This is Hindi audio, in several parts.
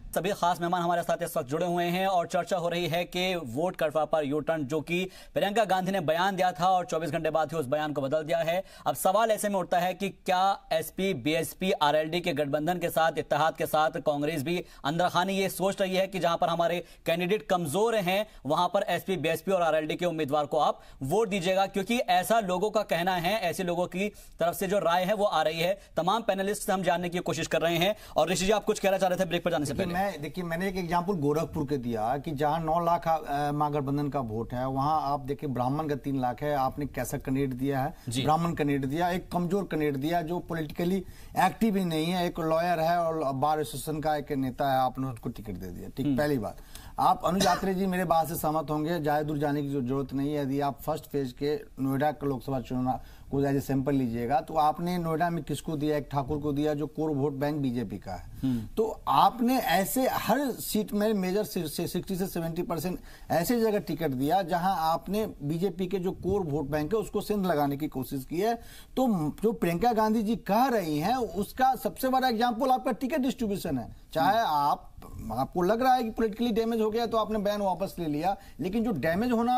सभी खास मेहमान हमारे साथ इस वक्त जुड़े हुए हैं और चर्चा हो रही है कि वोट कटवा पर यू टर्न, जो कि प्रियंका गांधी ने बयान दिया था और 24 घंटे बाद ही उस बयान को बदल दिया है। अब सवाल ऐसे में उठता है कि क्या एसपी, बीएसपी, आरएलडी के गठबंधन के साथ, इत्तेहाद के साथ कांग्रेस भी अंदरखानी ये सोच रही है कि जहां पर हमारे कैंडिडेट कमजोर हैं वहां पर एसपी, बीएसपी और आरएलडी के उम्मीदवार को आप वोट दीजिएगा, क्योंकि ऐसा लोगों का कहना है, ऐसे लोगों की तरफ से जो राय है वो आ रही है। तमाम पैनलिस्ट से हम जानने की कोशिश कर रहे हैं। और ऋषि जी, आप कुछ कहना चाह रहे थे ब्रेक पर जाने से पहले। मैंने एक एग्जांपल गोरखपुर के दिया कि जहां 9 लाख महागठबंधन का वोट है, वहां आप देखिए ब्राह्मण का 3 लाख है। आपने कैसा कैंडिडेट दिया है? ब्राह्मण कैंडिडेट दिया, एक कमजोर कैंडिडेट दिया जो पॉलिटिकली एक्टिव ही नहीं है, एक लॉयर है और बार एसोसिएशन का एक नेता है, आपने उसको टिकट दे दिया। ठीक, पहली बात। आप अनुज यात्री जी मेरे बात से सहमत होंगे, ज्यादा दूर जाने की जरूरत नहीं है। यदि आप फर्स्ट फेज के नोएडा के लोकसभा चुनाव को एज ए सैंपल लीजिएगा तो आपने नोएडा में किसको दिया? एक ठाकुर को दिया जो कोर वोट बैंक बीजेपी का है। तो आपने ऐसे हर सीट में मेजर 60 से 70% ऐसे जगह टिकट दिया जहां आपने बीजेपी के जो कोर वोट बैंक है उसको सिंध लगाने की कोशिश की है। तो जो प्रियंका गांधी जी कह रही हैं उसका सबसे बड़ा एग्जाम्पल आपका टिकट डिस्ट्रीब्यूशन है। चाहे आपको लग रहा है कि पॉलिटिकली डैमेज हो गया तो आपने बयान वापस ले लिया, लेकिन जो डैमेज होना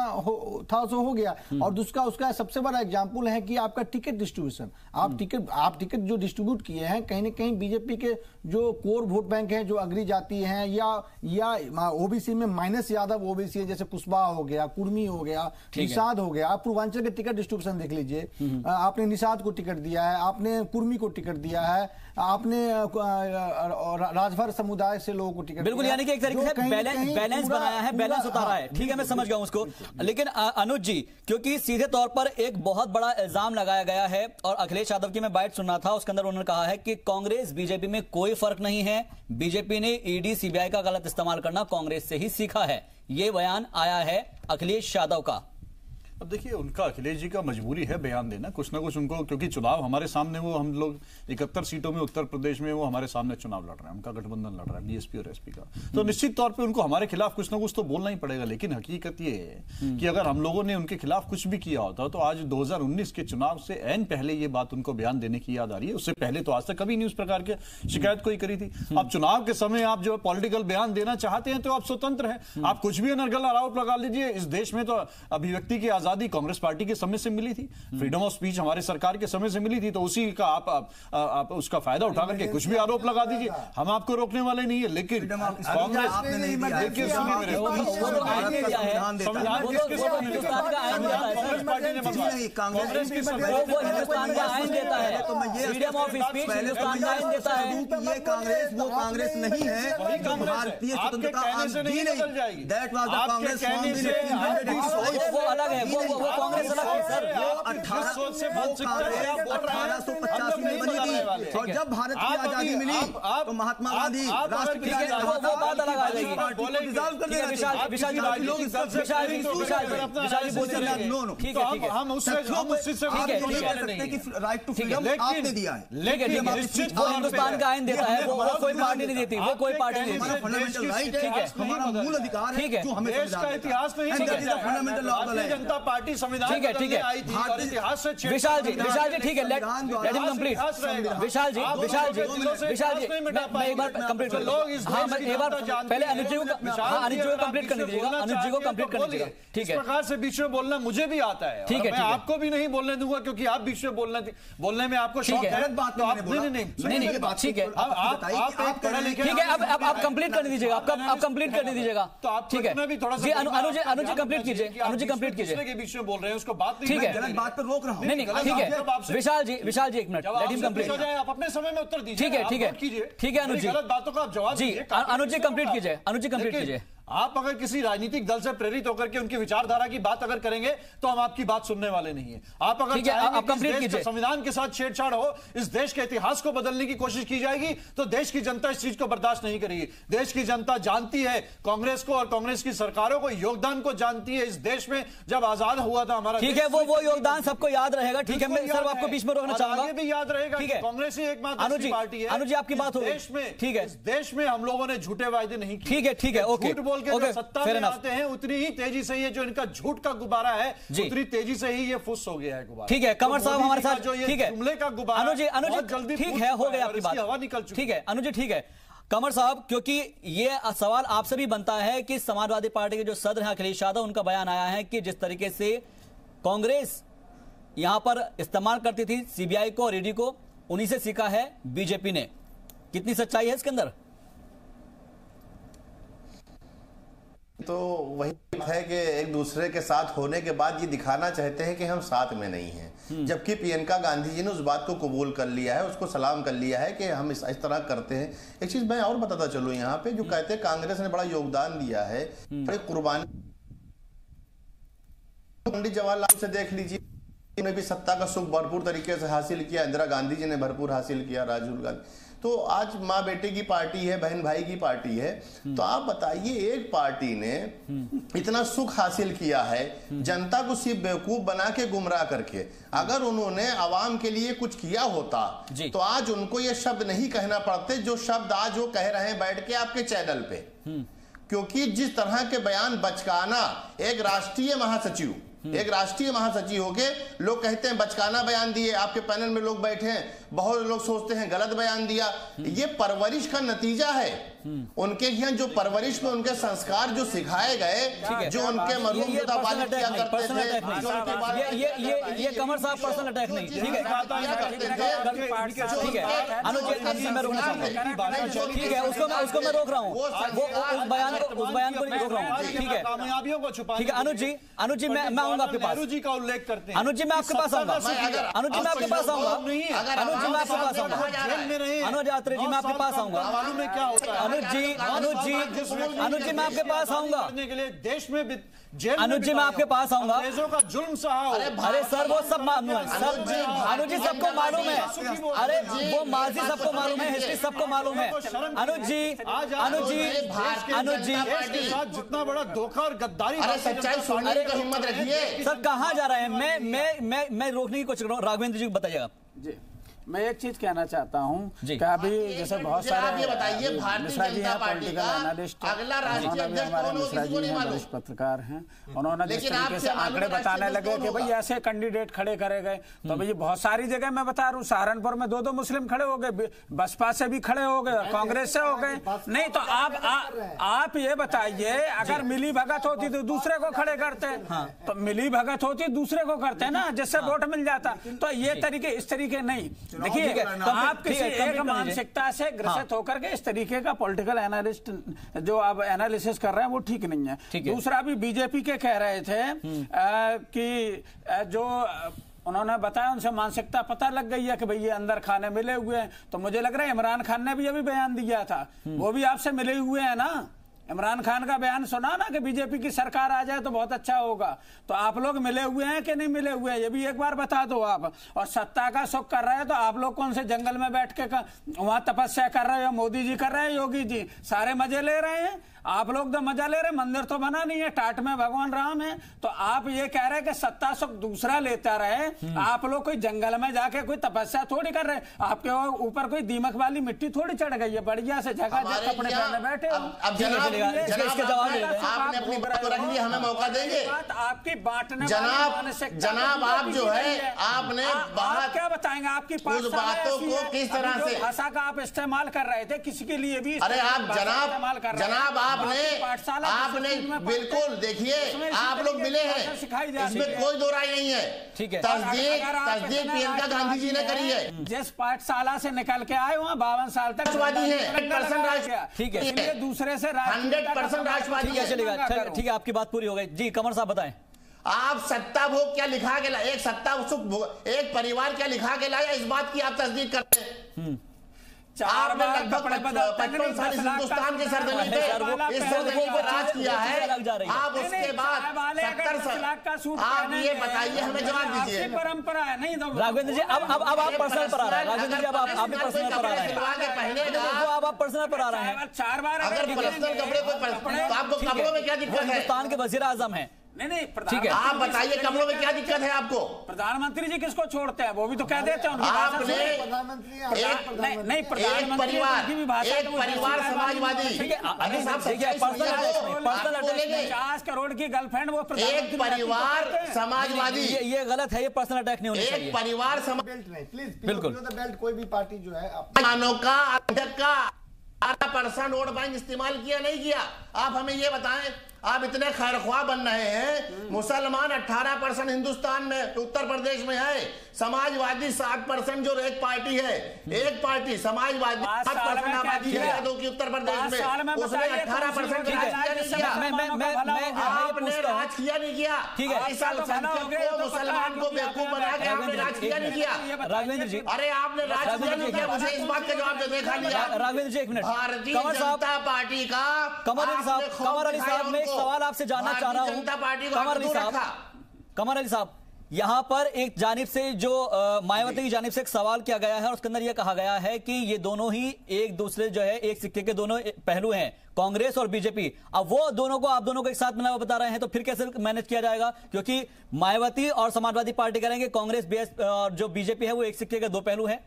था सो हो गया। और दूसरा उसका सबसे बड़ा एग्जांपल है कि आपका टिकट डिस्ट्रीब्यूशन, आप टिकट जो डिस्ट्रीब्यूट किए हैं कहीं ना कहीं बीजेपी के जो कोर वोट बैंक हैं, जो अग्री जाति हैं या ओबीसी में माइनस यादव ओबीसी है, जैसे कुशवाहा हो गया, कुर्मी हो गया, निषाद हो गया। आप पूर्वांचल के टिकट डिस्ट्रीब्यूशन देख लीजिए। आपने निषाद को टिकट दिया है, आपने कुर्मी को टिकट दिया है, आपने राजभर समुदाय से लोगों को टिकट, बिल्कुल, यानी कि एक तरीके से बैलेंस बनाया है, बैलेंस उतारा है। ठीक है, मैं समझ गया हूं उसको। लेकिन अनुज जी, क्योंकि सीधे तौर पर एक बहुत बड़ा इल्जाम लगाया गया है और अखिलेश यादव की मैं बाइट सुन रहा था, उसके अंदर उन्होंने कहा है कि कांग्रेस बीजेपी में कोई फर्क नहीं है, बीजेपी ने ईडी, सीबीआई का गलत इस्तेमाल करना कांग्रेस से ही सीखा है। यह बयान आया है अखिलेश यादव का। अब देखिए, उनका, अखिलेश जी का मजबूरी है बयान देना, कुछ ना कुछ उनको, क्योंकि चुनाव हमारे सामने, वो हम लोग 71 सीटों में उत्तर प्रदेश में वो हमारे सामने चुनाव लड़ रहे हैं, उनका गठबंधन लड़ रहा है बीएसपी और एसपी का। तो निश्चित तौर पे उनको हमारे खिलाफ कुछ ना कुछ तो बोलना ही पड़ेगा। लेकिन हकीकत ये है कि अगर हम लोगों ने उनके खिलाफ कुछ भी किया होता तो आज 2019 के चुनाव से ऐन पहले ये बात उनको बयान देने की याद आ रही है। उससे पहले तो आज तक कभी नहीं उस प्रकार की शिकायत कोई करी थी। अब चुनाव के समय आप जो पॉलिटिकल बयान देना चाहते हैं तो आप स्वतंत्र हैं, आप कुछ भी अनर्गल आरोप लगा लीजिए। इस देश में तो अभिव्यक्ति की आजादी कांग्रेस पार्टी के समय से मिली थी, फ्रीडम ऑफ स्पीच हमारे सरकार के समय से मिली थी, तो उसी का आप उसका फायदा उठा करके कुछ भी आरोप लगा दीजिए, हम आपको रोकने वाले नहीं है। लेकिन कांग्रेस वो कांग्रेस नहीं है, भारतीय स्वतंत्रता आंदोलन नहीं जाएगी। दैट वाज द कांग्रेस वो अलग है, वो कांग्रेस अलग है सर। वो 1885 में बनी थी और जब भारत की आजादी मिली तो महात्मा गांधी राष्ट्रपिता ने वो बात अलग आ जाएगी। विशाल जी बोलिए। हम उससे राइट टू फ्रीडम आपने दिया है, लेकिन वो हिंदुस्तान का आइन देता है, वो कोई पार्टी नहीं देती, वो कोई पार्टी नहीं देती। फंडामेंटल राइट है, हमारा मूल अधिकार है जो हमें देश का इतिहास नहीं, फंडामेंटल लॉ है। जनता पार्टी संविधान ठीक है, ठीक है विशाल जी, ठीक है, लेट हिम कंप्लीट। विशाल जी मैं एक बार कंप्लीट कर लूं। हाँ, मैं एक बार पहले अनुज जी को कंप्लीट करने दीजिएगा, अनुज जी को कंप्लीट करने दीजिएगा। ठीक है, इस प्रकार से बीच में बोलना मुझे भी आता है, ठीक है, मैं आपको भी नहीं बोलने दूंगा क्योंकि आप बीच में बोलने में आपको शौक है। गलत बात नहीं, ठीक है, ठीक है, अब आप कंप्लीट करने दीजिएगा, आप कंप्लीट करने दीजिएगा। तो आप ठीक है जी, अनुज जी कंप्लीट कीजिए, अनुज जी कंप्लीट कीजिए। के बीच में बोल रहे हैं उसको बात नहीं, ठीक है, गलत बात पर रोक रहा हूं। नहीं, ठीक है विशाल जी एक मिनट, लेट हिम कंप्लीट। आप अपने समय में उत्तर दीजिए। ठीक है अनुज जी, गलत बातों का आप जवाब जी, अनुज जी कंप्लीट कीजिए। आप अगर किसी राजनीतिक दल से प्रेरित होकर के उनकी विचारधारा की बात अगर करेंगे तो हम आपकी बात सुनने वाले नहीं है। आप अगर चाहेंगे कि संविधान के साथ छेड़छाड़ हो, इस देश के इतिहास को बदलने की कोशिश की जाएगी तो देश की जनता इस चीज को बर्दाश्त नहीं करेगी। देश की जनता जानती है कांग्रेस को और कांग्रेस की सरकारों को, योगदान को जानती है। इस देश में जब आजाद हुआ था हमारा, ठीक है, वो योगदान सबको याद रहेगा। ठीक है, मैं सर आपको बीच में रोकना चाहूंगा, भी याद रहेगा। ठीक है, कांग्रेस ही एकमात्र पार्टी है। अनुज जी आपकी बात हो देश में, ठीक है, इस देश में हम लोगों ने झूठे वायदे नहीं किए। ठीक है, ओके, झूठ बोल के सत्ता में आते हैं उतनी ही तेजी से ये जो इनका झूठ का गुब्बारा है उतनी तेजी से ही ये फुस हो गया है गुब्बारा। ठीक है, कंवर साहब हमारे साथ, ठीक है, जुमले का गुब्बारा अनुज जी, ठीक है, हो गया आपकी बात, हवा निकल चुकी। ठीक है अनुज जी, ठीक है, कमर साहब, क्योंकि ये सवाल आपसे भी बनता है कि समाजवादी पार्टी के जो सदर हैं अखिलेश यादव, उनका बयान आया है कि जिस तरीके से कांग्रेस यहां पर इस्तेमाल करती थी सीबीआई को और ईडी को, उन्हीं से सीखा है बीजेपी ने। कितनी सच्चाई है इसके अंदर? तो वही है कि एक दूसरे के साथ होने के बाद ये दिखाना चाहते हैं कि हम साथ में नहीं हैं, जबकि प्रियंका गांधी जी ने उस बात को कबूल कर लिया है, उसको सलाम कर लिया है कि हम इस तरह करते हैं। एक चीज मैं और बताता चलूं यहाँ पे, जो कहते हैं कांग्रेस ने बड़ा योगदान दिया है, बड़ी कुर्बानी। पंडित जवाहरलाल से देख लीजिए, उन्होंने भी सत्ता का सुख भरपूर तरीके से हासिल किया, इंदिरा गांधी जी ने भरपूर हासिल किया, राजीव गांधी। तो आज माँ बेटे की पार्टी है, बहन भाई की पार्टी है। तो आप बताइए, एक पार्टी ने इतना सुख हासिल किया है, जनता को सिर्फ बेवकूफ बना के गुमराह करके। अगर उन्होंने आवाम के लिए कुछ किया होता तो आज उनको ये शब्द नहीं कहना पड़ते जो शब्द आज वो कह रहे हैं बैठ के आपके चैनल पे। क्योंकि जिस तरह के बयान बचकाना, एक राष्ट्रीय महासचिव होके लोग कहते हैं बचकाना बयान दिए, आपके पैनल में लोग बैठे हैं, बहुत लोग सोचते हैं गलत बयान दिया। ये परवरिश का नतीजा है। उनके यहाँ जो परवरिश में उनके संस्कार जो सिखाए गए, जो उनके मरहूम किया करते थे, ये कमर साहब पर्सनल अटैक नहीं, ठीक है, ठीक है, उसको मैं रोक रहा हूँ, वो उस बयान को नहीं रोक रहा हूँ, ठीक है, कामयाबियों को छुपा, ठीक है। अनुज जी मैं आऊंगा आपके पास, जी का उल्लेख करते हैं, अनुज जी मैं आपके पास आऊंगा, अनुज जी मैं आपके पास आऊंगा, अनुज जी मैं आपके पास आऊंगा, अनुज यात्री जी मैं आपके पास आऊंगा, मालूम है क्या होता है अनुज जी मैं आपके पास आऊंगा करने के लिए देश में जेल में अनुज जी मैं आपके पास आऊंगा। अंग्रेजों का जुल्म सहा। अरे सर वो सब मालूम है, सब अनुज जी सबको मालूम है, अरे वो माजी सबको मालूम है, हिस्ट्री सबको मालूम है। अनुज जी के साथ जितना बड़ा धोखा और गद्दारी, सच्चाई सुनने की हिम्मत रखिए। सर कहाँ जा रहे हैं? मैं रोकने की कोशिश कर रहा हूँ। राघवेंद्र जी को बताइएगा। जी, मैं एक चीज कहना चाहता हूँ कि अभी जैसे बहुत सारे मिश्रा जी हैं पॉलिटिकल एनालिस्ट, मिश्रा जी हैं वरिष्ठ पत्रकार हैं, उन्होंने जिस तरीके से आंकड़े बताने लगे कि भाई ऐसे कैंडिडेट खड़े करे गए, तो भाई बहुत सारी जगह मैं बता रहा हूँ, सहारनपुर में 2 मुस्लिम खड़े हो गए, बसपा से भी खड़े हो गए, कांग्रेस से हो गए। नहीं तो आप ये बताइए, अगर मिली भगत होती तो दूसरे को खड़े करते, तो मिली भगत होती दूसरे को करते ना, जिससे वोट मिल जाता। तो ये तरीके, इस तरीके नहीं। देखिए, आप किसी एक मानसिकता से ग्रसित होकर के इस तरीके का पॉलिटिकल एनालिस्ट जो आप एनालिसिस कर रहे हैं वो ठीक नहीं है। दूसरा भी बीजेपी के कह रहे थे कि जो उन्होंने बताया उनसे मानसिकता पता लग गई है कि भाई ये अंदर खाने मिले हुए हैं। तो मुझे लग रहा है इमरान खान ने भी अभी बयान दिया था, वो भी आपसे मिले हुए हैं ना। इमरान खान का बयान सुना ना कि बीजेपी की सरकार आ जाए तो बहुत अच्छा होगा। तो आप लोग मिले हुए हैं कि नहीं मिले हुए हैं, ये भी एक बार बता दो आप। और सत्ता का सुख कर रहे हैं तो आप लोग कौन से जंगल में बैठ के वहां तपस्या कर रहे हो? मोदी जी कर रहे हैं, योगी जी सारे मजे ले रहे हैं, आप लोग तो मजा ले रहे। मंदिर तो बना नहीं है, टाट में भगवान राम है। तो आप ये कह रहे हैं कि सत्ता सुख दूसरा लेता रहे, आप लोग कोई जंगल में जाके कोई तपस्या थोड़ी कर रहे हैं। आपके ऊपर कोई दीमक वाली मिट्टी थोड़ी चढ़ गई है, बढ़िया से जगह कपड़े पहने बैठे हो। इसके जवाब आपने अपनी बात रख ली, हमें मौका देंगे। आपकी बांटने जनाब आप जो है आपने क्या बताएंगे आपकी बातों को किस तरह से भाषा का आप इस्तेमाल कर रहे थे किसी के लिए भी। अरे आप जनाब आपने बिल्कुल देखिए, आप लोग मिले हैं, इसमें कोई दो राय नहीं है। ठीक है, तस्दीक प्रियंका गांधी जी ने करी है। जिस पाठशाला से निकल के आए वहाँ 52 साल तक राष्ट्रवादी है। ठीक है, दूसरे से 100% राष्ट्रवादी है। चलेगा, ठीक है, आपकी बात पूरी हो गई। जी कमर साहब बताएं, आप सत्ता भोग क्या लिखा के लाए, एक सत्ता सुख एक परिवार क्या लिखा के लाया, इस बात की आप तस्दीक करते हैं। 4 बार कपड़े हिंदुस्तान की सरजमी पे इस सरजमी पर राज किया है। आप उसके बाद 70 लाख का सूट, आप ये बताइए, हमें जवाब दीजिए। परंपरा है नहीं तो राघवेंद्र जी अब आप पर्सनल पर आ रहे हैं। राघवेंद्र जी अब आप भी पर्सनल पर आ रहे हैं, आप पर्सनल पर आ रहे हैं। 4 बार अगर पर्सनल कपड़े तो आपको कपड़ों में क्या दिक्कत है? हिंदुस्तान के वजीर आजम है। नहीं ठीक है, आप बताइए कपड़ों में क्या दिक्कत है आपको? प्रधानमंत्री जी किसको छोड़ते हैं, वो भी तो कह देते हैं। आपने नहीं एक परिवार समाजवादी, 50 करोड़ की गर्लफ्रेंड, वो एक परिवार समाजवादी, ये गलत है, ये पर्सनल अटैक नहीं होना चाहिए। एक परिवार प्लीज बिल्कुल बेल्ट कोई भी पार्टी जो है मानव का अध्यक्ष का 18% वोट बैंक इस्तेमाल किया नहीं किया? आप हमें ये बताएं। आप इतने खैरख्वाह बन रहे हैं। मुसलमान 18% हिंदुस्तान में, उत्तर प्रदेश में है। समाजवादी 7% जो एक पार्टी है, एक पार्टी समाजवादी 7% आबादी है की उत्तर प्रदेश में, उसने 18% आपने राज किया नहीं किया? ठीक है, इस साल मुसलमान को बेवकूफ बना के आपने राज किया नहीं किया? राघवेंद्र जी, अरे आपने राज किया नहीं किया? मुझे इस बात का जवाब दे देखा लिया। राघवेंद्र जी, एक मिनट। भारतीय जनता पार्टी का कमर अली साहब, मैं एक सवाल आपसे जानना चाह रहा हूं। कमर अली साहब, यहां पर एक जानिब से जो मायावती की जानिब से एक सवाल किया गया है और उसके अंदर यह कहा गया है कि ये दोनों ही एक दूसरे जो है एक सिक्के के दोनों पहलू हैं, कांग्रेस और बीजेपी। अब वो दोनों को आप दोनों को एक साथ मिला हुआ बता रहे हैं, तो फिर कैसे मैनेज किया जाएगा? क्योंकि मायावती और समाजवादी पार्टी करेंगे, कांग्रेस और जो बीजेपी है वो एक सिक्के के दो पहलू हैं।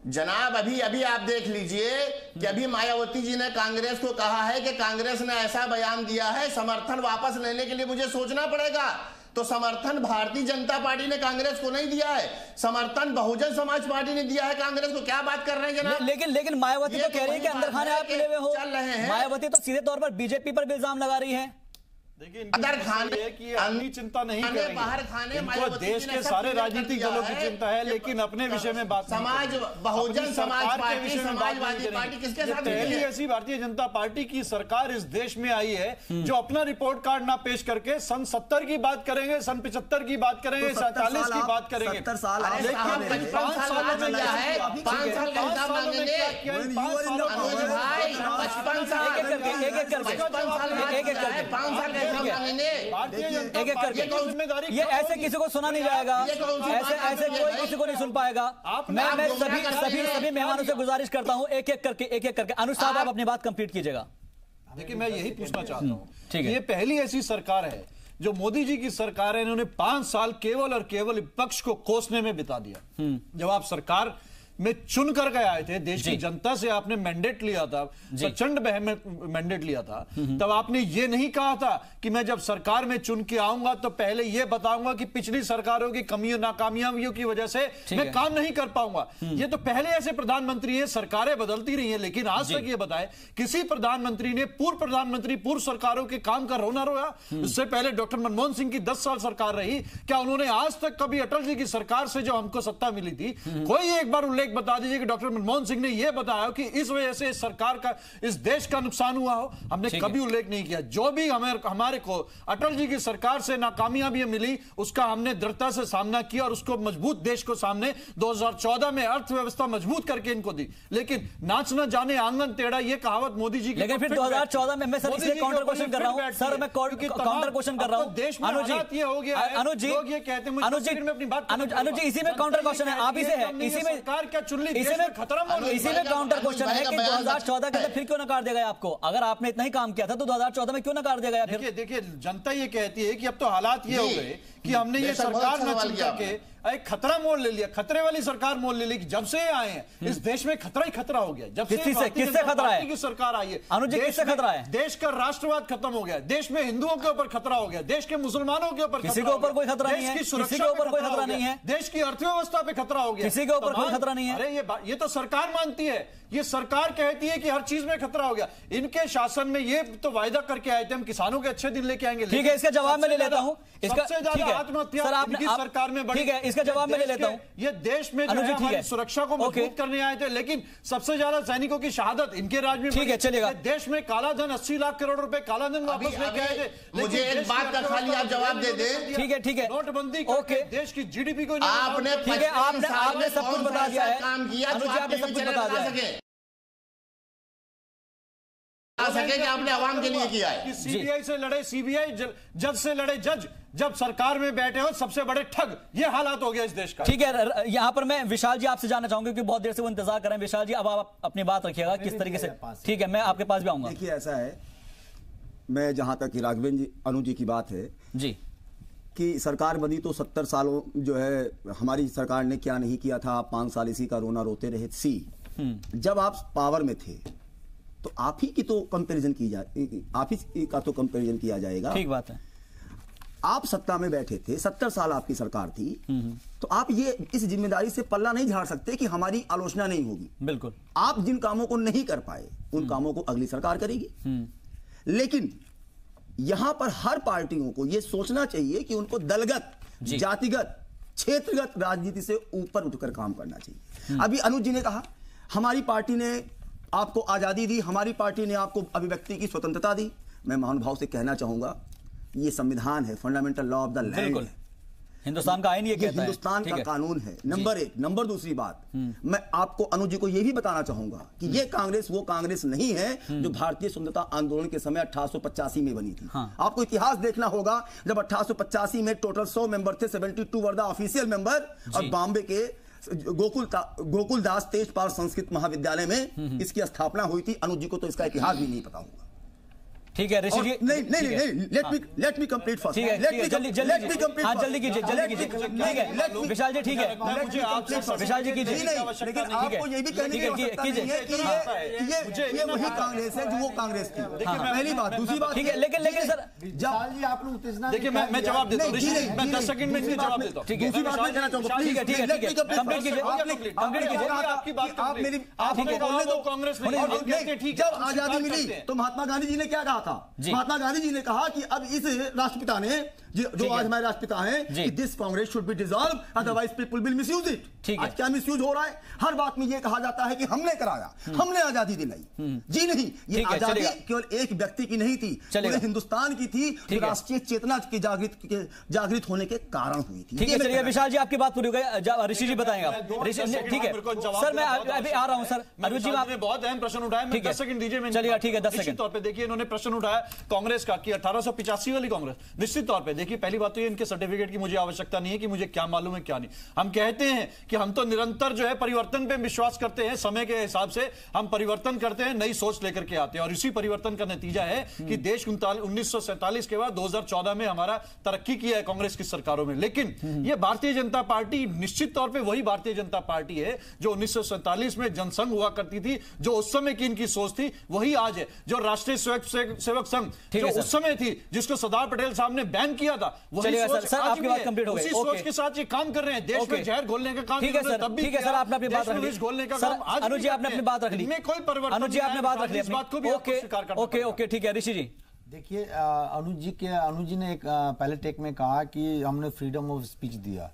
जनाब, अभी आप देख लीजिए कि अभी मायावती जी ने कांग्रेस को कहा है कि कांग्रेस ने ऐसा बयान दिया है, समर्थन वापस लेने के लिए मुझे सोचना पड़ेगा। तो समर्थन भारतीय जनता पार्टी ने कांग्रेस को नहीं दिया है, समर्थन बहुजन समाज पार्टी ने दिया है कांग्रेस को। क्या बात कर रहे हैं जनाब? लेकिन मायावती तो कह रही है कि अंदर खाने आप मिले हुए हो। चल रहे हैं मायावती तो सीधे तौर पर बीजेपी पर भी इल्जाम लगा रही है। देखिए, अपनी चिंता नहीं करेंगे, इनको देश के सारे राजनीतिक दलों की चिंता है, लेकिन अपने विषय में बात समाज बहुजन समाज पार्टी, समाजवादी पार्टी किसके साथ? पहली ऐसी भारतीय जनता पार्टी की सरकार इस देश में आई है जो अपना रिपोर्ट कार्ड ना पेश करके सन 70 की बात करेंगे, सन 75 की बात करेंगे, 47 की बात करेंगे। 5 साल में क्या है? 5 साल का हिसाब मांगेंगे। 5 साल ये ऐसे किसी को सुना नहीं जाएगा, ऐसे कोई किसी को नहीं सुन पाएगा। मैं सभी मेहमानों से गुजारिश करता हूं एक एक करके। अनुज साहब, आप अपनी बात कंप्लीट कीजिएगा। देखिए, मैं यही पूछना चाहता हूं, ठीक है, ये पहली ऐसी सरकार है जो मोदी जी की सरकार है, इन्होंने 5 साल केवल और केवल विपक्ष को कोसने में बिता दिया। जब आप सरकार में चुन कर के आए थे, देश की जनता से आपने मैंडेट लिया था, प्रचंड मैंडेट लिया था, तब आपने ये नहीं कहा था कि मैं जब सरकार में चुन के आऊंगा तो पहले ये बताऊंगा कि पिछली सरकारों की कमियों नाकामयाबियों की वजह से मैं काम नहीं कर पाऊंगा। ये तो पहले ऐसे प्रधानमंत्री हैं, सरकारें बदलती रही हैं, लेकिन आज तक ये बताए किसी प्रधानमंत्री ने पूर्व सरकारों के काम का रोना रोया? इससे पहले डॉक्टर मनमोहन सिंह की 10 साल सरकार रही, क्या उन्होंने आज तक कभी अटल जी की सरकार से जो हमको सत्ता मिली थी, कोई एक बार उल्लेख बता दीजिए कि डॉक्टर मनमोहन सिंह ने यह बताया कि इस वजह से इस सरकार का, इस देश का नुकसान हुआ हो? हमने कभी उल्लेख नहीं किया। जो भी हमारे को अटल जी की सरकार से नाकामयाबियां मिली, उसका हमने दृढ़ता से सामना किया और उसको मजबूत देश को सामने 2014 में अर्थव्यवस्था मजबूत करके इनको दी। लेकिन नाच न जाने आंगन टेढ़ा, ये कहावत मोदी जी की। लेकिन फिर 2014 में मैं सर काउंटर क्वेश्चन कर रहा हूं, सर मैं काउंटर क्वेश्चन कर रहा हूं। देश में हालात ये हो गया है, अनुज जी ये कहते हैं, अनुज जी इसी में काउंटर क्वेश्चन है, आप ही से है, इसी में सरकार क्या चुन ली, इसी में काउंटर क्वेश्चन है कि 2014 के अंदर फिर क्यों नकार दिया गया आपको? अगर आपने इतना ही काम किया था तो 2014 में क्यों नकार दिया गया? फिर देखिए, जनता ये कहती है कि अब तो हालात ये हो गए कि हमने ये सरकार न चुन करके एक खतरा मोड़ ले लिया, खतरे वाली सरकार मोड़ ले ली। जब से आए हैं इस देश में खतरा ही खतरा हो गया। जब किससे खतरा है? की सरकार आई है, अनुज जी, किससे खतरा है? देश का राष्ट्रवाद खत्म हो गया, देश में हिंदुओं के ऊपर खतरा हो गया, देश के मुसलमानों के ऊपर, किसी के ऊपर कोई खतरा नहीं है, देश की सुरक्षा के ऊपर कोई खतरा नहीं है, देश की अर्थव्यवस्था पे खतरा हो गया, किसी के ऊपर कोई खतरा नहीं है। अरे ये तो सरकार मानती है, ये सरकार कहती है कि हर चीज में खतरा हो गया। इनके शासन में ये तो वायदा करके आए थे हम किसानों के अच्छे दिन लेके आएंगे। ठीक है, इसका जवाब मैं ले लेता हूं। सबसे ज्यादा आत्महत्या इनकी सरकार में बढ़ी। ठीक है, इसका जवाब मैं ले लेता हूं। ये देश में जो है हमारी सुरक्षा को मजबूत करने आए थे, लेकिन सबसे ज्यादा सैनिकों की शहादत इनके राज में। ठीक है, चलेगा। देश में काला धन 80 लाख करोड़ रुपए काला धन वापस लेके आए थे। मुझे एक बात का खाली आप जवाब दे दें। ठीक है, नोटबंदी करके देश की जीडीपी को आपने, ठीक है, आपने सब कुछ बता दिया है, काम किया, आपने सब कुछ बता दिया है। कि आपने आवाम के लिए किया है। सीबीआई से लड़े सीबीआई, जज से लड़े जज, जब सरकार में बैठे हो सबसे बड़े ठग, ये हालात हो गया इस देश का। ठीक है, यहां पर मैं विशाल जी आपसे जानना चाहूंगा क्योंकि बहुत देर से वो इंतजार कर रहे हैं। विशाल जी, अब आप अपनी बात रखिएगा किस तरीके से। ठीक है, मैं आपके पास भी आऊंगा। देखिए, ऐसा है, मैं जहां तक राघवेंद्र जी, अनुज जी की बात है जी कि सरकार बनी तो 70 सालों जो है हमारी सरकार ने क्या नहीं किया था, आप 5 साल इसी का रोना रोते रहे। जब आप पावर में थे तो आप ही की तो कंपैरिजन की जाए, आप ही का तो कंपैरिजन किया जाएगा। ठीक बात है। आप सत्ता में बैठे थे, 70 साल आपकी सरकार थी, तो आप ये इस जिम्मेदारी से पल्ला नहीं झाड़ सकते कि हमारी आलोचना नहीं होगी। बिल्कुल, आप जिन कामों को नहीं कर पाए उन कामों को अगली सरकार करेगी। लेकिन यहां पर हर पार्टियों को यह सोचना चाहिए कि उनको दलगत, जातिगत, क्षेत्रगत राजनीति से ऊपर उठकर काम करना चाहिए। अभी अनुज जी ने कहा हमारी पार्टी ने आपको आजादी दी, हमारी पार्टी ने आपको अभिव्यक्ति की स्वतंत्रता दी। मैं महानुभाव से कहना चाहूंगा ये संविधान है, fundamental law of the land, Hindustan का आईन ये कहता है, हिंदुस्तान का कानून है। नंबर 1। नंबर दूसरी बात, मैं आपको अनुज जी को यह भी बताना चाहूंगा कि ये कांग्रेस वो कांग्रेस नहीं है जो भारतीय स्वतंत्रता आंदोलन के समय 1885 में बनी थी। आपको इतिहास देखना होगा, जब 1885 में टोटल 100 मेंबर थे, 72 वर द ऑफिशियल मेंबर, और बॉम्बे के गोकुलदास तेजपाल संस्कृत महाविद्यालय में इसकी स्थापना हुई थी। अनुज जी को तो इसका इतिहास भी नहीं पता होगा। ठीक है ऋषि जी, नहीं, लेट मी कंप्लीट फर्स्ट। ठीक है, जल्दी कीजिए। ठीक है विशाल जी, ठीक है विशाल जी कीजिए। लेकिन आपको ये भी कहने की आवश्यकता नहीं है कि ये वही कांग्रेस है जो वो कांग्रेस थी। पहली बात। दूसरी बात, ठीक है, लेकिन सर विशाल जी आपने उत्तेजना, देखिए मैं जवाब देता हूं, मैं 10 सेकंड में जवाब देता हूं। ठीक है, दूसरी बात मैं कहना चाहूंगा, ठीक है कंप्लीट कीजिए। आपकी बात आप बोलने दो। कांग्रेस नहीं, जब आजादी मिली तो महात्मा गांधी जी ने क्या कहा था? महात्मा गांधी जी ने कहा कि अब इस राष्ट्रपिता ने जो आज हमारे राष्ट्रपिता हैं कि this Congress should be dissolve, otherwise people will misuse it. आज क्या मिसयूज हो रहा है? हर बात में यह कहा जाता है कि हमने कराया, हमने आजादी दिलाई। जी नहीं, ये आजादी केवल एक व्यक्ति की नहीं थी, पूरे हिंदुस्तान की थी, जो राष्ट्रीय चेतना के जागृत होने के कारण हुई थी। ठीक है, चलिए विशाल जी आपकी बात पूरी हो गई, ऋषि जी बताएंगे। ठीक है सर, मैं अभी आ रहा हूं सर। अनुज जी आपने बहुत अहम प्रश्न उठाया, 10 सेकंड दीजिए। चलिए ठीक है, 10 सेकंड। तौर पे देखिए इन्होंने प्रश्न उठाया कांग्रेस का कि 1885 वाली कांग्रेस। निश्चित तौर पे देखिए, पहली बात तो ये इनके सर्टिफिकेट की मुझे आवश्यकता नहीं है कि मुझे क्या मालूम है क्या नहीं। हम कहते हैं कि हम तो निरंतर जो है परिवर्तन पे विश्वास करते हैं, समय के हिसाब से हम परिवर्तन करते हैं, नई सोच लेकर के आते हैं, और इसी परिवर्तन का नतीजा है कि देश 1947 के बाद 2014 में हमारा तरक्की किया है कांग्रेस की सरकारों में। लेकिन यह भारतीय जनता पार्टी निश्चित तौर पर वही भारतीय जनता पार्टी है जो 1947 में जनसंघ हुआ करती थी, जो उस समय की इनकी सोच थी वही आज है। जो राष्ट्रीय सेवक संघ जो उस समय थी, जिसको सरदार पटेल साहब ने बैन किया था, वही सोच आज भी है। उसी सोच के साथ ये काम कर रहे हैं, देश में जहर घोलने का काम। ठीक है सर, ठीक है सर, आपने अपनी बात रख ली। घोलने का काम आज अनुज जी आपने अपनी बात रख ली, कोई परिवर्तन। अनुज जी आपने बात रख ली, इस बात को भी स्वीकार करना ओके ओके ठीक है। ऋषि जी देखिए, अनुज जी ने एक पहले टेक में कहा कि हमने फ्रीडम ऑफ स्पीच दिया,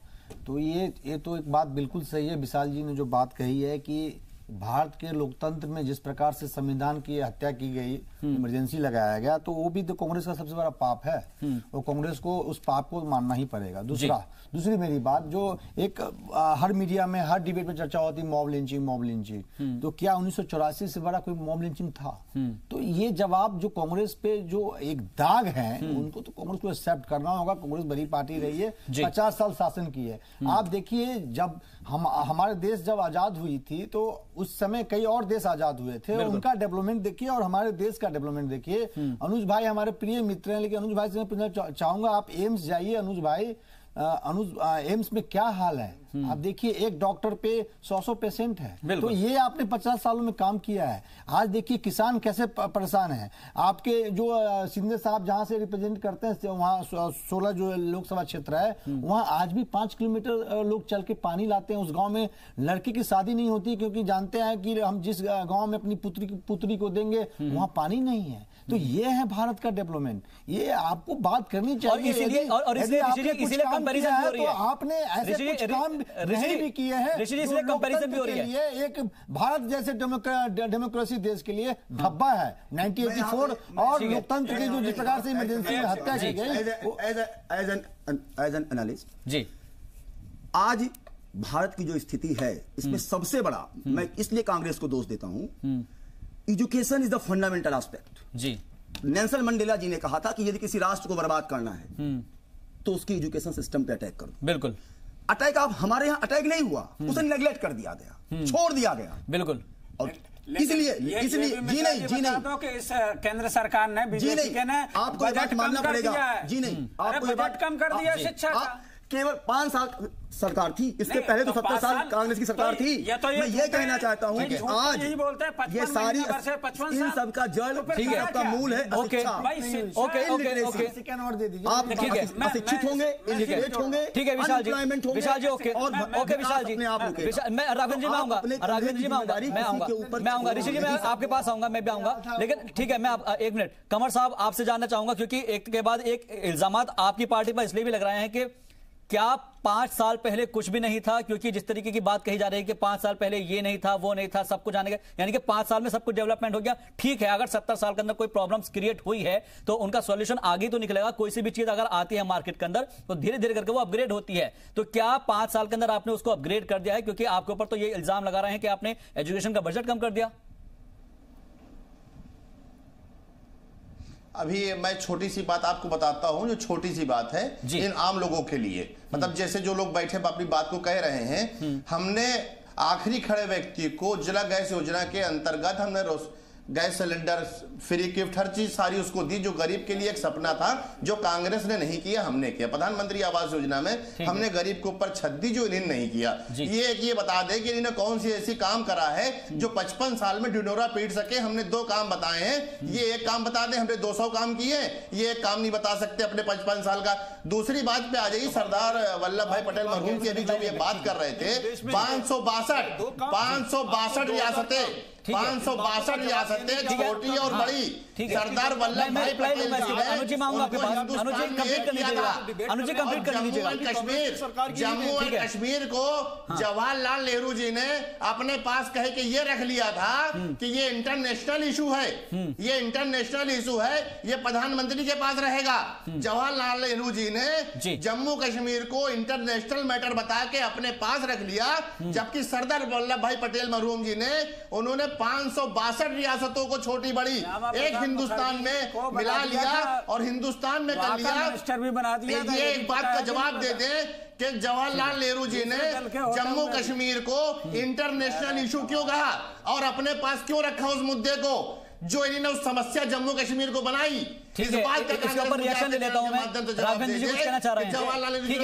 तो ये तो एक बात बिल्कुल सही है। विशाल जी ने जो बात कही है कि भारत के लोकतंत्र में जिस प्रकार से संविधान की हत्या की गई, इमरजेंसी लगाया गया, तो वो भी तो कांग्रेस का सबसे बड़ा पाप है, और कांग्रेस को उस पाप को मानना ही पड़ेगा। दूसरी मेरी बात, जो एक हर मीडिया में हर डिबेट में चर्चा होती, मॉब लिंचिंग, तो क्या 1984 से बड़ा कोई मॉब लिंचिंग था? तो ये जवाब जो कांग्रेस पे जो एक दाग है, उनको तो कांग्रेस को एक्सेप्ट करना होगा। कांग्रेस बड़ी पार्टी रही है, 50 साल शासन की है। आप देखिए, जब हमारे देश जब आजाद हुई थी तो उस समय कई और देश आजाद हुए थे, उनका डेवलपमेंट देखिए और हमारे देश का डेवलपमेंट देखिए। अनुज भाई हमारे प्रिय मित्र हैं, लेकिन अनुज भाई से मैं पूछना चाहूंगा, आप एम्स जाइए अनुज भाई, एम्स में क्या हाल है? आप देखिए, एक डॉक्टर पे 100 पेशेंट है। तो ये आपने 50 सालों में काम किया है। आज देखिए किसान कैसे परेशान है। आपके जो सिंधे साहब जहां से रिप्रेजेंट करते हैं, वहां 16 जो लोकसभा क्षेत्र है, वहां आज भी 5 किलोमीटर लोग चल के पानी लाते हैं। उस गांव में लड़की की शादी नहीं होती, क्योंकि जानते हैं कि हम जिस गांव में अपनी पुत्री को देंगे वहां पानी नहीं है। तो ये है भारत का डेवलपमेंट, ये आपको बात करनी चाहिए। और इसीलिए कंपैरिजन भी हो रही है। तो आपने ऐसे कुछ काम नहीं भी किए हैं, इसलिए कंपैरिजन भी हो रही है। एक भारत जैसे डेमोक्रेसी देश के लिए धब्बा है 1984, और लोकतंत्र की जो जिस प्रकार से इमरजेंसी में हत्या की गई। एज एन एनालिस्ट जी, आज भारत की जो स्थिति है, इसमें सबसे बड़ा मैं इसलिए कांग्रेस को दोष देता हूं, education is the fundamental aspect जी। नेल्सन मंडेला जी ने कहा था कि यदि किसी राष्ट्र को बर्बाद करना है तो उसकी एजुकेशन सिस्टम पे अटैक करो। बिल्कुल, अटैक आप हमारे यहां अटैक नहीं हुआ, उसे नेग्लेक्ट कर दिया गया, छोड़ दिया गया। बिल्कुल, और इसलिए जी नहीं कि इस केंद्र सरकार ने, बीजेपी ने आपको बात मानना पड़ेगा। जी नहीं, आपको बजट कम कर दिया शिक्षा का। केवल 5 साल सरकार थी, इसके पहले तो 70 साल कांग्रेस की सरकार थी। मैं ये कहना चाहता हूँ कि आज ये सारी इन सब का जड़, सबका मूल है अशिक्षा। आप अशिक्षित होंगे, इलिटरेट होंगे, ठीक है विशाल जी, विशाल जी ओके ओके विशाल जी, मैं राघवेंद्र जी में आऊंगा, राघवेंद्र जी में आऊंगा, मैं आऊंगा ऋषि जी, मैं आपके पास आऊंगा, मैं भी आऊंगा, लेकिन ठीक है मैं एक मिनट कमर साहब आपसे जानना चाहूंगा, क्योंकि एक के बाद एक इल्जामात आपकी पार्टी पर इसलिए भी लग रहे हैं कि क्या 5 साल पहले कुछ भी नहीं था, क्योंकि जिस तरीके की बात कही जा रही है कि 5 साल पहले ये नहीं था वो नहीं था, सब कुछ आने का, यानी कि 5 साल में सब कुछ डेवलपमेंट हो गया। ठीक है, अगर 70 साल के अंदर कोई प्रॉब्लम्स क्रिएट हुई है तो उनका सॉल्यूशन आगे तो निकलेगा। कोई सी भी चीज अगर आती है मार्केट के अंदर तो धीरे धीरे करके वो अपग्रेड होती है। तो क्या 5 साल के अंदर आपने उसको अपग्रेड कर दिया है? क्योंकि आपके ऊपर तो ये इल्जाम लगा रहे हैं कि आपने एजुकेशन का बजट कम कर दिया। अभी मैं छोटी सी बात आपको बताता हूं, जो छोटी सी बात है इन आम लोगों के लिए, मतलब जैसे जो लोग बैठे अपनी बात को कह रहे हैं, हमने आखिरी खड़े व्यक्ति को उज्ज्वला गैस योजना के अंतर्गत हमने गैस सिलेंडर फ्री गिफ्ट हर चीज सारी उसको दी, जो गरीब के लिए एक सपना था, जो कांग्रेस ने नहीं किया हमने किया। प्रधानमंत्री आवास योजना में हमने गरीब के ऊपर छत दी, जो इन्होंने नहीं किया। ये बता दे कि इन्होंने कौन सी ऐसी काम करा है जो 55 साल में ढिंढोरा पीट सके। हमने 2 काम बताए हैं, ये एक काम बता दें, हमने 200 काम किए, ये एक काम नहीं बता सकते अपने 55 साल का। दूसरी बात पे आ जाइए, सरदार वल्लभ भाई पटेल मरहूम की अभी जो ये बात कर रहे थे, 562 रियासतें, 562 रियासतें छोटी और बड़ी, सरदार वल्लभ भाई पटेल जम्मू और कश्मीर को जवाहरलाल नेहरू जी ने अपने पास कहे कि ये रख लिया था कि ये इंटरनेशनल इशू है, ये इंटरनेशनल इशू है, ये प्रधानमंत्री के पास रहेगा। जवाहरलाल नेहरू जी ने जम्मू कश्मीर को इंटरनेशनल मैटर बता के अपने पास रख लिया, जबकि सरदार वल्लभ भाई पटेल मरहूम जी ने उन्होंने 562 रियासतों को छोटी बड़ी एक हिंदुस्तान में मिला लिया और हिंदुस्तान में कर लिया। भी बना दिया। ये एक बात का जवाब दे दें कि जवाहरलाल नेहरू जी ने जम्मू कश्मीर को इंटरनेशनल इशू क्यों कहा और अपने पास क्यों रखा उस मुद्दे को, जो इन्होंने उस समस्या जम्मू कश्मीर को बनाई। ठीक है, इसके ऊपर रिएक्शन ले लेता हूं मैं। राघवेंद्र जी कुछ कहना चाह रहे हैं? ठीक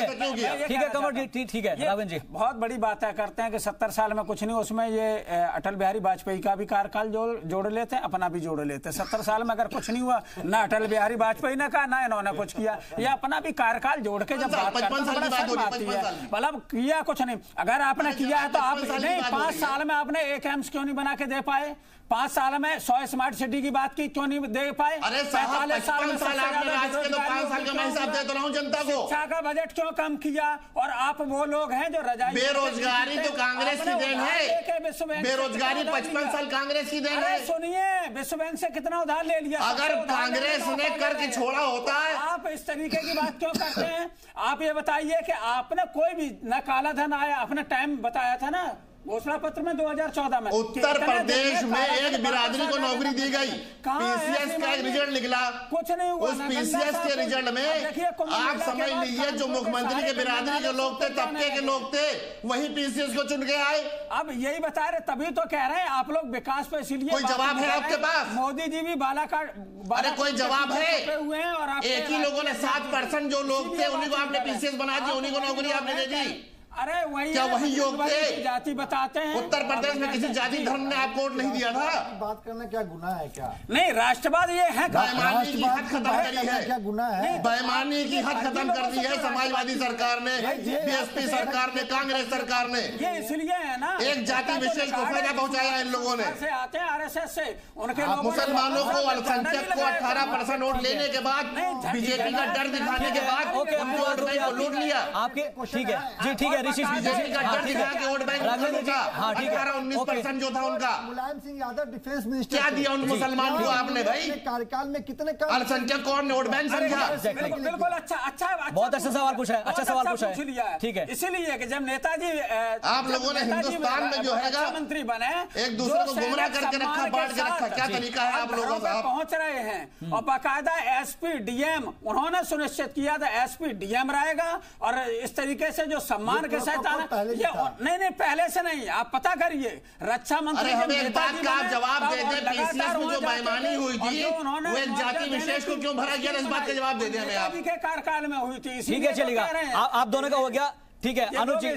है कमर जी, ठीक है राघवेंद्र जी। बहुत बड़ी बात है, करते हैं कि 70 साल में कुछ नहीं, उसमें ये अटल बिहारी वाजपेयी का भी कार्यकाल जोड़ लेते हैं, अपना भी जोड़ लेते हैं। 70 साल में अगर कुछ नहीं हुआ, ना अटल बिहारी वाजपेयी ने कहा, ना इन्होंने कुछ किया, ये अपना भी कार्यकाल जोड़ के जब बात करते हैं, मतलब किया कुछ नहीं। अगर आपने किया है तो आप नहीं, 5 साल में आपने एक एम्स क्यों नहीं बना के दे पाए? 5 साल में 100 स्मार्ट सिटी की बात की क्यों नहीं दे पाए? 45 साल आपने राज के, तो 5 साल का मैं हिसाब देता रहा हूं जनता को। शिक्षा का बजट क्यों कम किया? और आप वो लोग हैं जो रजाई, बेरोजगारी तो कांग्रेस की देन है, बेरोजगारी 55 साल कांग्रेस की देन है। सुनिए, विश्व बैंक से कितना उधार ले लिया? अगर कांग्रेस ने करके छोड़ा होता है, आप इस तरीके की बात क्यों करते हैं? आप ये बताइए कि आपने कोई भी न काला धन आया, अपने टाइम बताया था ना घोषणा पत्र में 2014 में उत्तर प्रदेश में एक बिरादरी को नौकरी दी गई, पीसीएस का एक रिजल्ट निकला, कुछ नहीं हुआ। उस पीसीएस के रिजल्ट में आप समझ लीजिए जो मुख्यमंत्री के बिरादरी के लोग थे, तबके के लोग थे, वही पीसीएस को चुन के आए। अब यही बता रहे, तभी तो कह रहे हैं आप लोग विकास पे, इसीलिए कोई जवाब है आपके पास? मोदी जी भी बालाघाट, अरे कोई जवाब है? हुए हैं और एक ही लोगों ने 7% जो लोग थे उन्हीं को आपने पीसीएस बना दिया, उन्हीं को नौकरी आपने दे दी। अरे वही क्या वही योग थे? जाति बताते हैं। उत्तर प्रदेश में किसी जाति धर्म ने आपको वोट नहीं दिया था। बात करना क्या गुनाह है? क्या नहीं, राष्ट्रवाद ये है, बेईमानी की हद खत्म करी है, क्या गुनाह है? बेईमानी की हद खत्म कर दी है समाजवादी सरकार ने, बीएसपी सरकार ने, कांग्रेस सरकार ने। ये इसलिए है ना, एक जाति विशेष को फायदा पहुंचाया इन लोगों ने। आते हैं आरएसएस से, उनके मुसलमानों को, अल्पसंख्यक को 18% वोट लेने के बाद, बीजेपी का डर दिखाने के बाद उनके वोट बैंक को लूट लिया। आपके ठीक है जी, ठीक है ऋषि, वोट बैंक 18-19% जो था उनका। मुलायम सिंह यादव डिफेंस मिनिस्टर, क्या दिया उन मुसलमान को आपने भाई? कार्यकाल में कितने अल्पसंख्यक को वोट बैंक समझा? बिल्कुल अच्छा, बहुत अच्छा सवाल पूछा है, अच्छा सवाल पूछा है। ठीक है, इसीलिए कि जब नेताजी, आप लोगों ने हिंदुस्तान में जो है मंत्री बने, एक दूसरे को गुमराह करके रखा, बांट के रखा, क्या तरीका है आप लोगों का? पहुंच रहे हैं और बाकायदा एसपी डीएम उन्होंने सुनिश्चित किया था, एसपी डीएम रहेगा और इस तरीके से जो सम्मान के शैतान नहीं पहले से नहीं, आप पता करिए रक्षा मंत्री हमें बात का जवाब दे दे, पीसीएस में जो बेईमानी हुई थी वो एक जाति विशेष को क्यों भरा गया, इस बात का जवाब दे दे हमें आप। के कार्यकाल में हुई थी, ठीक है चलेगा, आप दोनों का हो गया, ठीक है। अनुज जी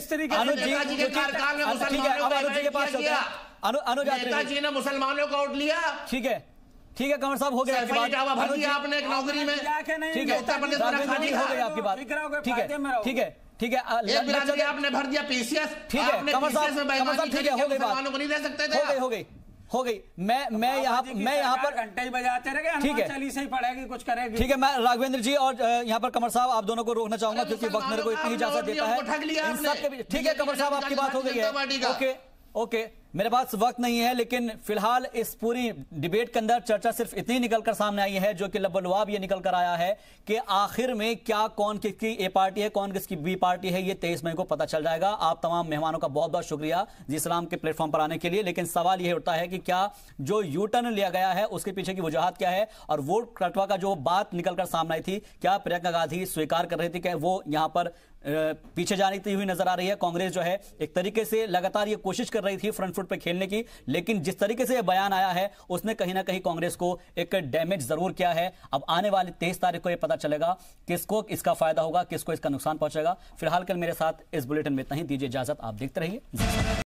के कार्यकाल में ठीक है, अब अनुज जी के पास चलते हैं। अनुज नेताजी ने मुसलमानों का वोट लिया, ठीक है कंवर साहब हो गया आपकी बात, भर दिया आपने एक नौकरी में, ठीक है उत्तर प्रदेश हो गई आपकी बात, ठीक है आपने भर दिया पीसीएस, ठीक है कंवर साहब ठीक है, हो गई बात, को नहीं दे सकते, हो गई। मैं यहाँ पर घंटे ही बजाते रहे, ठीक है चालीसा ही पड़ेगी, कुछ करेगी, ठीक है। मैं राघवेंद्र जी और यहाँ पर कंवर साहब आप दोनों को रोकना चाहूंगा क्योंकि वक्त मेरे को इतनी इजाजत देता है। ठीक है कंवर साहब आपकी बात हो गई है, ओके मेरे पास वक्त नहीं है, लेकिन फिलहाल इस पूरी डिबेट के अंदर चर्चा सिर्फ इतनी निकलकर सामने आई है, जो कि लबलवाब ये निकल कर आया है कि आखिर में क्या कौन किसकी ए पार्टी है, कौन किसकी बी पार्टी है, ये 23 मई को पता चल जाएगा। आप तमाम मेहमानों का बहुत बहुत शुक्रिया जी इस्लाम के प्लेटफॉर्म पर आने के लिए, लेकिन सवाल यह उठता है कि क्या जो यू टर्न लिया गया है उसके पीछे की वजूहत क्या है, और वोट कटवा का जो बात निकलकर सामने आई थी, क्या प्रियंका गांधी स्वीकार कर रही थी कि वो यहां पर पीछे जाने की हुई नजर आ रही है। कांग्रेस जो है एक तरीके से लगातार ये कोशिश कर रही थी फ्रंट फुट पे खेलने की, लेकिन जिस तरीके से ये बयान आया है उसने कहीं ना कहीं कांग्रेस को एक डैमेज जरूर किया है। अब आने वाली 23 तारीख को ये पता चलेगा किसको इसका फायदा होगा, किसको इसका नुकसान पहुंचेगा। फिलहाल कल मेरे साथ इस बुलेटिन में इतना ही, दीजिए इजाजत, आप देखते रहिए।